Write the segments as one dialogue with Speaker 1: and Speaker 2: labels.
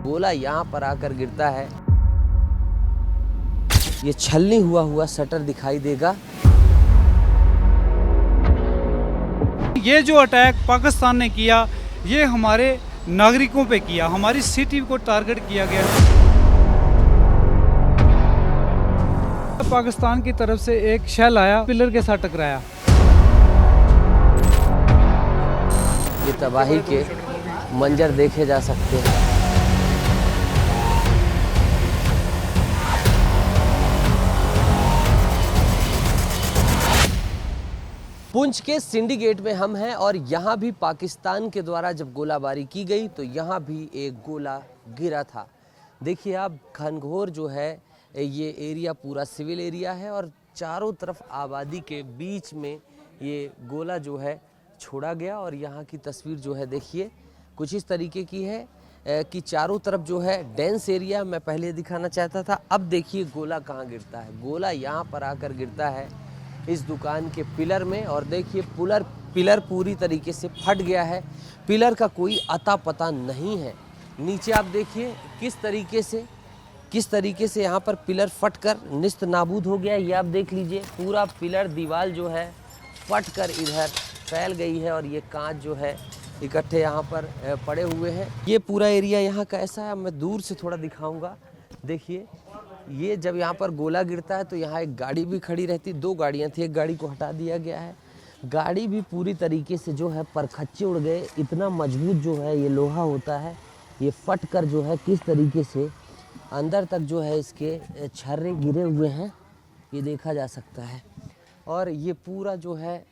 Speaker 1: गोला यहाँ पर आकर गिरता है। ये छलनी हुआ शटर दिखाई देगा।
Speaker 2: ये जो अटैक पाकिस्तान ने किया, ये हमारे नागरिकों पे किया, हमारी सिटी को टारगेट किया गया। पाकिस्तान की तरफ से एक शेल आया, पिलर के साथ टकराया।
Speaker 1: ये तबाही के मंजर देखे जा सकते हैं। पुंछ के सिंडिकेट में हम हैं और यहाँ भी पाकिस्तान के द्वारा जब गोलाबारी की गई तो यहाँ भी एक गोला गिरा था। देखिए आप, घनघोर जो है ये एरिया पूरा सिविल एरिया है और चारों तरफ आबादी के बीच में ये गोला जो है छोड़ा गया। और यहाँ की तस्वीर जो है देखिए कुछ इस तरीके की है कि चारों तरफ जो है डेंस एरिया मैं पहले दिखाना चाहता था। अब देखिए गोला कहाँ गिरता है। गोला यहाँ पर आकर गिरता है इस दुकान के पिलर में। और देखिए पिलर पूरी तरीके से फट गया है। पिलर का कोई अता पता नहीं है। नीचे आप देखिए किस तरीके से यहाँ पर पिलर फटकर निस्त नाबूद हो गया। ये आप देख लीजिए, पूरा पिलर दीवार जो है फटकर इधर फैल गई है और ये कांच जो है इकट्ठे यहाँ पर पड़े हुए हैं। ये पूरा एरिया यहाँ का ऐसा है। मैं दूर से थोड़ा दिखाऊंगा। देखिए ये जब यहाँ पर गोला गिरता है तो यहाँ एक गाड़ी भी खड़ी रहती, दो गाड़ियाँ थी, एक गाड़ी को हटा दिया गया है। गाड़ी भी पूरी तरीके से जो है परखच्चे उड़ गए। इतना मजबूत जो है ये लोहा होता है, ये फट कर जो है किस तरीके से अंदर तक जो है इसके छर्रे गिरे हुए हैं ये देखा जा सकता है। और ये पूरा जो है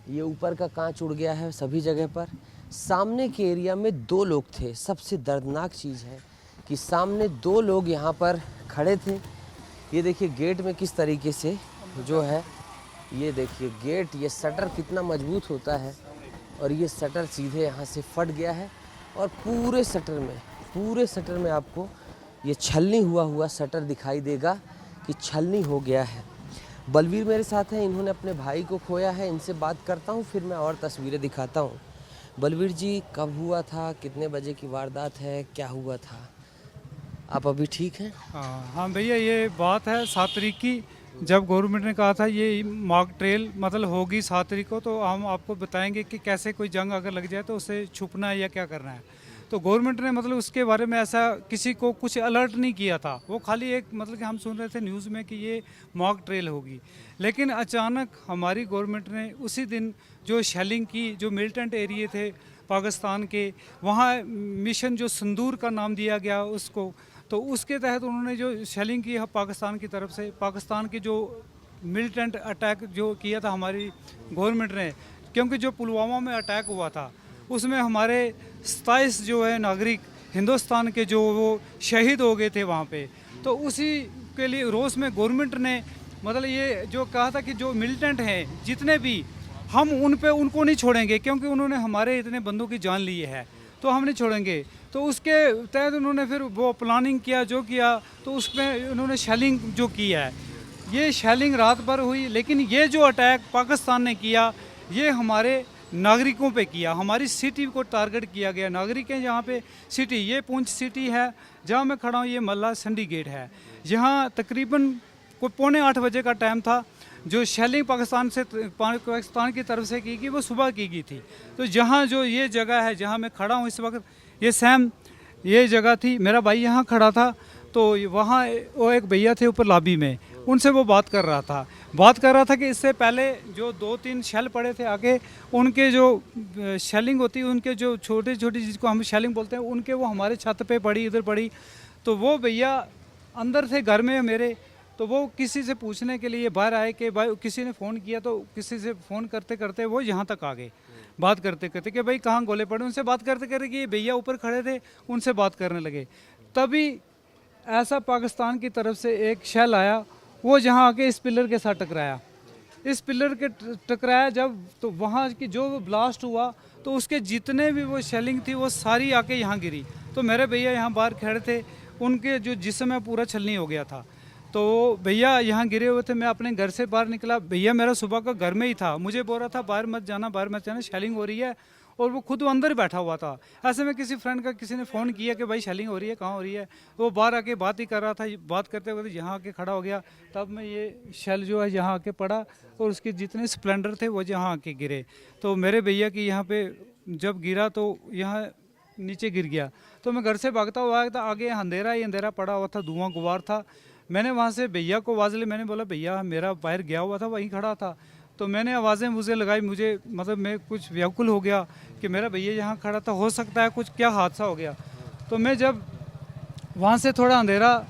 Speaker 1: ये ऊपर का कांच उड़ गया है सभी जगह पर। सामने के एरिया में दो लोग थे। सबसे दर्दनाक चीज़ है कि सामने दो लोग यहाँ पर खड़े थे। ये देखिए गेट में किस तरीके से जो है, ये देखिए गेट, ये शटर कितना मजबूत होता है और ये शटर सीधे यहाँ से फट गया है। और पूरे शटर में आपको ये छलनी हुआ शटर दिखाई देगा कि छलनी हो गया है। बलवीर मेरे साथ हैं, इन्होंने अपने भाई को खोया है। इनसे बात करता हूँ, फिर मैं और तस्वीरें दिखाता हूँ। बलवीर जी, कब हुआ था, कितने बजे की वारदात है, क्या हुआ था? आप अभी ठीक हैं?
Speaker 2: हाँ भैया, ये बात है 7 तारीख की। जब गवर्नमेंट ने कहा था ये मॉक ट्रेल मतलब होगी 7 तारीख को, तो हम आपको बताएंगे कि कैसे कोई जंग अगर लग जाए तो उसे छुपना है या क्या करना है। तो गवर्नमेंट ने मतलब उसके बारे में ऐसा किसी को कुछ अलर्ट नहीं किया था। वो खाली एक मतलब कि हम सुन रहे थे न्यूज़ में कि ये मॉक ट्रेल होगी। लेकिन अचानक हमारी गवर्नमेंट ने उसी दिन जो शेलिंग की, जो मिलिटेंट एरिया थे पाकिस्तान के, वहाँ मिशन जो संदूर का नाम दिया गया उसको, तो उसके तहत उन्होंने जो शेलिंग की पाकिस्तान की तरफ से, पाकिस्तान की जो मिलिटेंट अटैक जो किया था हमारी गवर्नमेंट ने, क्योंकि जो पुलवामा में अटैक हुआ था उसमें हमारे 27 जो है नागरिक हिंदुस्तान के जो वो शहीद हो गए थे वहाँ पे। तो उसी के लिए रोष में गवर्नमेंट ने मतलब ये जो कहा था कि जो मिलिटेंट हैं जितने भी, हम उनको नहीं छोड़ेंगे, क्योंकि उन्होंने हमारे इतने बंदों की जान ली है तो हम नहीं छोड़ेंगे। तो उसके तहत उन्होंने फिर वो प्लानिंग किया, जो किया, तो उसमें उन्होंने शेलिंग जो की है, ये शेलिंग रात भर हुई। लेकिन ये जो अटैक पाकिस्तान ने किया, ये हमारे नागरिकों पे किया, हमारी सिटी को टारगेट किया गया। नागरिक हैं यहाँ पे सिटी, ये पुंछ सिटी है जहाँ मैं खड़ा हूँ, ये मल्ला सिंडिकेट है। यहाँ तकरीबन कोई 7:45 बजे का टाइम था। जो शेलिंग पाकिस्तान की तरफ से की गई वो सुबह की गई थी। तो जहाँ जो ये जगह है जहाँ मैं खड़ा हूँ इस वक्त, ये जगह थी। मेरा भाई यहाँ खड़ा था, तो वहाँ वो एक भैया थे ऊपर लॉबी में, उनसे वो बात कर रहा था कि इससे पहले जो 2-3 शेल पड़े थे आगे, उनके जो शेलिंग होती है, उनके जो छोटी जिसको हम शेलिंग बोलते हैं, उनके वो हमारे छत पे पड़ी, इधर पड़ी। तो वो भैया अंदर थे घर में मेरे, तो वो किसी से पूछने के लिए बाहर आए कि भाई, किसी ने फ़ोन किया, तो किसी से फ़ोन करते करते वो यहाँ तक आ गए, बात करते करते कि भाई कहाँ गोले पड़े। उनसे बात करते करते कि ये भैया ऊपर खड़े थे, उनसे बात करने लगे। तभी ऐसा पाकिस्तान की तरफ से एक शेल आया, वो जहाँ आके इस पिलर के साथ टकराया। इस पिलर के टकराया जब, तो वहाँ की जो ब्लास्ट हुआ तो उसके जितने भी वो शेलिंग थी वो सारी आके यहाँ गिरी। तो मेरे भैया यहाँ बाहर खड़े थे, उनके जो जिस्म है पूरा छलनी हो गया था। तो भैया यहाँ गिरे हुए थे। मैं अपने घर से बाहर निकला, भैया मेरा सुबह का घर में ही था, मुझे बोल रहा था बाहर मत जाना, शेलिंग हो रही है। और वो खुद वो अंदर ही बैठा हुआ था। ऐसे में किसी फ्रेंड का किसी ने फ़ोन किया कि भाई शेलिंग हो रही है, कहाँ हो रही है, तो वो बाहर आके बात ही कर रहा था। बात करते हुए यहाँ आके खड़ा हो गया, तब मैं ये शेल जो है यहाँ आके पड़ा और उसके जितने स्प्लेंडर थे वो यहाँ आके गिरे। तो मेरे भैया की यहाँ पे जब गिरा तो यहाँ नीचे गिर गया। तो मैं घर से भागता हुआ आया था, आगे अंधेरा ही अंधेरा पड़ा हुआ था, धुआं गुबार था। मैंने वहाँ से भैया को आवाज़ ली, मैंने बोला भैया मेरा बाहर गया हुआ था, वहीं खड़ा था। तो मैंने आवाज़ें मुझे लगाई, मुझे मतलब मैं कुछ व्याकुल हो गया कि मेरा भैया यहाँ खड़ा था, हो सकता है कुछ क्या हादसा हो गया। तो मैं जब वहाँ से थोड़ा अंधेरा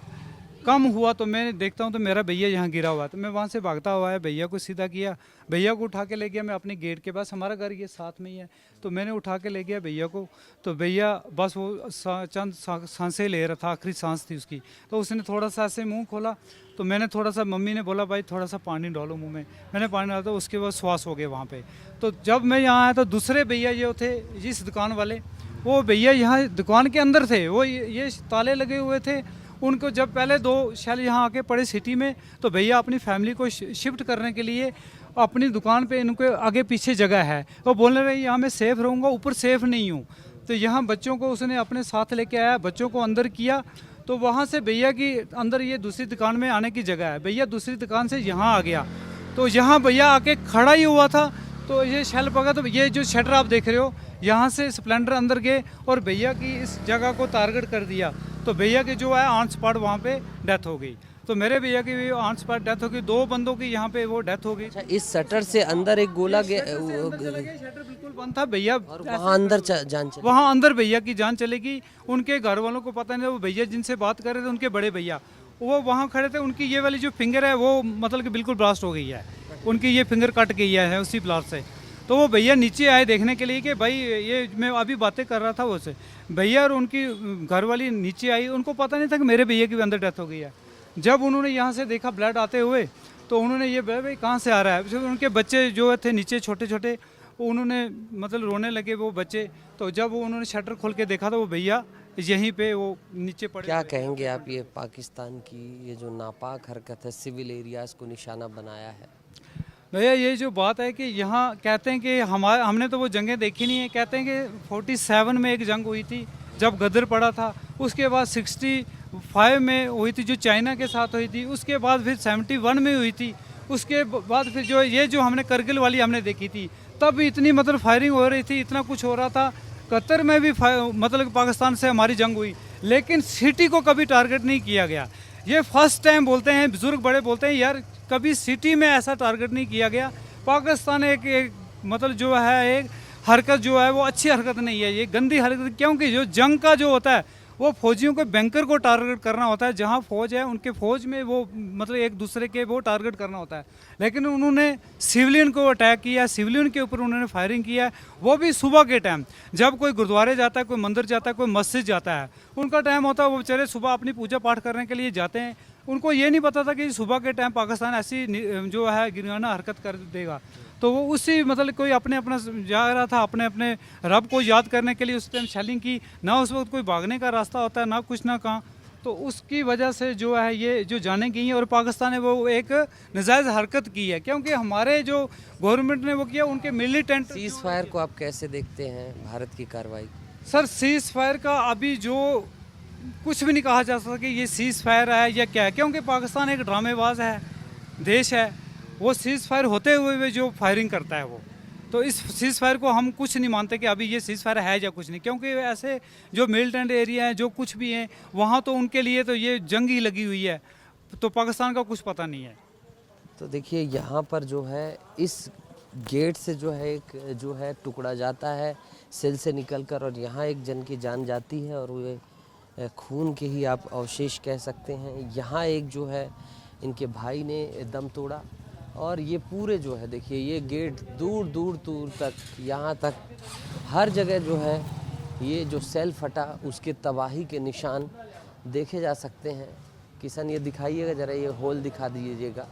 Speaker 2: कम हुआ तो मैं देखता हूँ तो मेरा भैया यहाँ गिरा हुआ है। तो मैं वहाँ से भागता हुआ है, भैया को सीधा किया, भैया को उठा के ले गया मैं अपने गेट के पास, हमारा घर ये साथ में ही है। तो मैंने उठा के ले गया भैया को। तो भैया बस वो चंद सांसें ले रहा था, आखिरी सांस थी उसकी। तो उसने थोड़ा सा ऐसे मुँह खोला, तो मैंने थोड़ा सा, मम्मी ने बोला भाई थोड़ा सा पानी डालो मुँह में, मैंने पानी डाला, तो उसके बाद श्वास हो गए वहाँ पर। तो जब मैं यहाँ आया तो दूसरे भैया ये थे इस दुकान वाले, वो भैया यहाँ दुकान के अंदर थे, वो ये ताले लगे हुए थे। उनको जब पहले 2 शेल यहाँ आके पड़े सिटी में, तो भैया अपनी फैमिली को शिफ्ट करने के लिए अपनी दुकान पे इनके आगे पीछे जगह है, वो बोलने रहे यहाँ मैं सेफ़ रहूँगा, ऊपर सेफ़ नहीं हूँ। तो यहाँ बच्चों को उसने अपने साथ लेके आया, बच्चों को अंदर किया। तो वहाँ से भैया की अंदर ये दूसरी दुकान में आने की जगह है, भैया दूसरी दुकान से यहाँ आ गया। तो यहाँ भैया आके खड़ा ही हुआ था, तो ये शेल पका। तो ये जो शटर आप देख रहे हो, यहाँ से स्प्लेंडर अंदर गए और भैया की इस जगह को टारगेट कर दिया। तो भैया की जो है ऑन स्पॉट वहाँ पे डेथ हो गई। तो मेरे भैया की भी ऑन स्पॉट डेथ हो गई, 2 बंदों की यहाँ पे वो डेथ हो गई।
Speaker 1: अच्छा, इस शटर से अंदर एक गोला
Speaker 2: शटर बिल्कुल बंद था भैया,
Speaker 1: और वहाँ अंदर जान चली।
Speaker 2: वहाँ अंदर भैया की जान चलेगी। उनके घर वालों को पता नहीं, वो भैया जिनसे बात कर रहे थे उनके बड़े भैया वो वहाँ खड़े थे, उनकी ये वाली जो फिंगर है वो मतलब कि बिल्कुल ब्लास्ट हो गई है, उनकी ये फिंगर कट गई है उसी ब्लास्ट से। तो वो भैया नीचे आए देखने के लिए कि भाई ये, मैं अभी बातें कर रहा था वो से, भैया और उनकी घरवाली नीचे आई, उनको पता नहीं था कि मेरे भैया की भी अंदर डेथ हो गई है। जब उन्होंने यहाँ से देखा ब्लड आते हुए, तो उन्होंने ये भाई कहाँ से आ रहा है, फिर उनके बच्चे जो थे नीचे छोटे छोटे, उन्होंने मतलब रोने लगे वो बच्चे। तो जब वो उन्होंने शटर खोल के देखा तो वो भैया यहीं पे वो नीचे पड़े।
Speaker 1: क्या कहेंगे आप, ये पाकिस्तान की ये जो नापाक हरकत है, सिविल एरियाज़ को निशाना बनाया है?
Speaker 2: भैया ये जो बात है कि यहाँ कहते हैं कि हमने तो वो जंगें देखी नहीं है, कहते हैं कि 47 में एक जंग हुई थी जब गदर पड़ा था, उसके बाद 65 में हुई थी जो चाइना के साथ हुई थी, उसके बाद फिर 71 में हुई थी, उसके बाद फिर जो ये जो हमने करगिल वाली हमने देखी थी, तब इतनी मतलब फायरिंग हो रही थी, इतना कुछ हो रहा था। कतर में भी मतलब पाकिस्तान से हमारी जंग हुई, लेकिन सिटी को कभी टारगेट नहीं किया गया। ये फर्स्ट टाइम बोलते हैं बुजुर्ग बड़े, बोलते हैं यार कभी सिटी में ऐसा टारगेट नहीं किया गया। पाकिस्तान एक मतलब जो है एक हरकत जो है वो अच्छी हरकत नहीं है, ये गंदी हरकत, क्योंकि जो जंग का जो होता है वो फौजियों के बैंकर को टारगेट करना होता है, जहां फौज है उनके फौज में वो मतलब एक दूसरे के वो टारगेट करना होता है। लेकिन उन्होंने सिविलियन को अटैक किया, सिविलियन के ऊपर उन्होंने फायरिंग किया, वो भी सुबह के टाइम, जब कोई गुरुद्वारे जाता है, कोई मंदिर जाता है, कोई मस्जिद जाता है, उनका टाइम होता है, वो बेचारे सुबह अपनी पूजा पाठ करने के लिए जाते हैं। उनको ये नहीं पता था कि सुबह के टाइम पाकिस्तान ऐसी जो है गिराना हरकत कर देगा। तो वो उसी मतलब कोई अपने अपना जा रहा था, अपने अपने रब को याद करने के लिए उस टाइम शेलिंग की, ना उस वक्त कोई भागने का रास्ता होता है, ना कुछ ना कहाँ। तो उसकी वजह से जो है ये जो जाने गई हैं, और पाकिस्तान ने वो एक नाजायज़ हरकत की है, क्योंकि हमारे जो गवर्नमेंट ने वो किया, उनके मिलिटेंट।
Speaker 1: सीज़ फायर को आप कैसे देखते हैं, भारत की कार्रवाई?
Speaker 2: सर सीज़ फायर का अभी जो कुछ भी नहीं कहा जा सकता कि ये सीज़ फायर है या क्या है, क्योंकि पाकिस्तान एक ड्रामेबाज है, देश है। वो सीज़ फायर होते हुए जो फायरिंग करता है वो, तो इस सीज़ फायर को हम कुछ नहीं मानते कि अभी ये सीज़ फायर है या कुछ नहीं, क्योंकि ऐसे जो मिलिटेंट एरिया है जो कुछ भी हैं वहाँ तो उनके लिए तो ये जंग ही लगी हुई है, तो पाकिस्तान का कुछ पता नहीं है।
Speaker 1: तो देखिए यहाँ पर जो है इस गेट से जो है एक जो है टुकड़ा जाता है सेल से निकलकर, और यहाँ एक जन की जान जाती है, और वो खून के ही आप अवशेष कह सकते हैं। यहाँ एक जो है इनके भाई ने दम तोड़ा, और ये पूरे जो है देखिए ये गेट दूर दूर दूर तक, यहाँ तक हर जगह जो है ये जो सेल फटा उसके तबाही के निशान देखे जा सकते हैं। किशन ये दिखाइएगा ज़रा, ये होल दिखा दीजिएगा।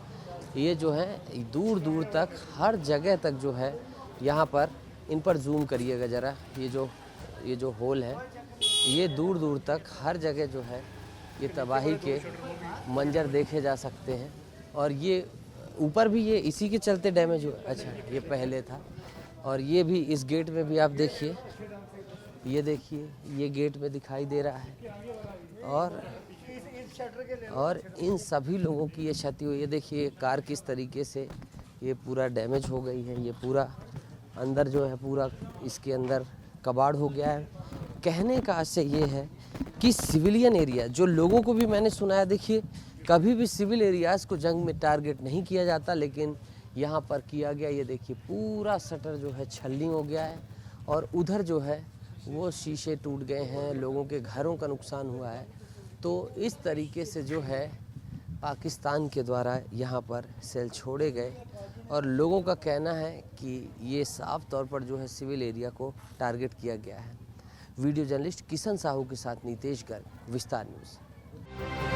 Speaker 1: ये जो है दूर दूर तक हर जगह तक जो है यहाँ पर, इन पर जूम करिएगा ज़रा, ये जो होल है ये दूर दूर तक हर जगह जो है ये तबाही के मंजर देखे जा सकते हैं। और ये ऊपर भी ये इसी के चलते डैमेज हुआ। अच्छा, ये पहले था, और ये भी इस गेट में भी आप देखिए, ये देखिए ये गेट में दिखाई दे रहा है। और इन सभी लोगों की ये क्षति हुई है। देखिए कार किस तरीके से ये पूरा डैमेज हो गई है। ये पूरा अंदर जो है पूरा इसके अंदर कबाड़ हो गया है। कहने का आशय ये है कि सिविलियन एरिया जो लोगों को भी मैंने सुना है, देखिए कभी भी सिविल एरियाज़ को जंग में टारगेट नहीं किया जाता, लेकिन यहाँ पर किया गया। ये देखिए पूरा शटर जो है छलनी हो गया है और उधर जो है वो शीशे टूट गए हैं, लोगों के घरों का नुकसान हुआ है। तो इस तरीके से जो है पाकिस्तान के द्वारा यहाँ पर सेल छोड़े गए और लोगों का कहना है कि ये साफ तौर पर जो है सिविल एरिया को टारगेट किया गया है। वीडियो जर्नलिस्ट किशन साहू के साथ नितेश गर्ग, विस्तार न्यूज़।